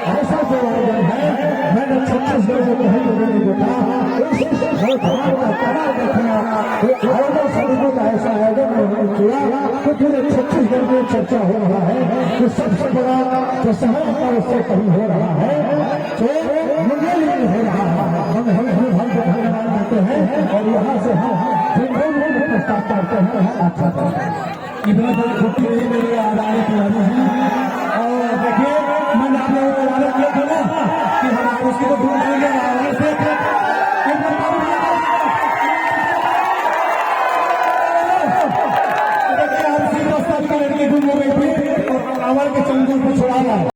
ऐसा जो आयोजन है मैंने छत्तीसगढ़ में कहीं नहीं देखा। आयोजन समिति का ऐसा आयोजन उन्होंने किया कि पूरे छत्तीसगढ़ में चर्चा हो रहा है कि सबसे बड़ा जो शहर है उससे कहीं हो रहा है तो मुंगेली में हो रहा है। हम धन्यवाद देते हैं और यहाँ से हम प्रस्ताव करते हैं। अच्छा इधर छुट्टी मेरी अदालत वाली है और देखिए मैंने आप लोगों को अदालत किया था ना कि हम उसको ढूंढ लेंगे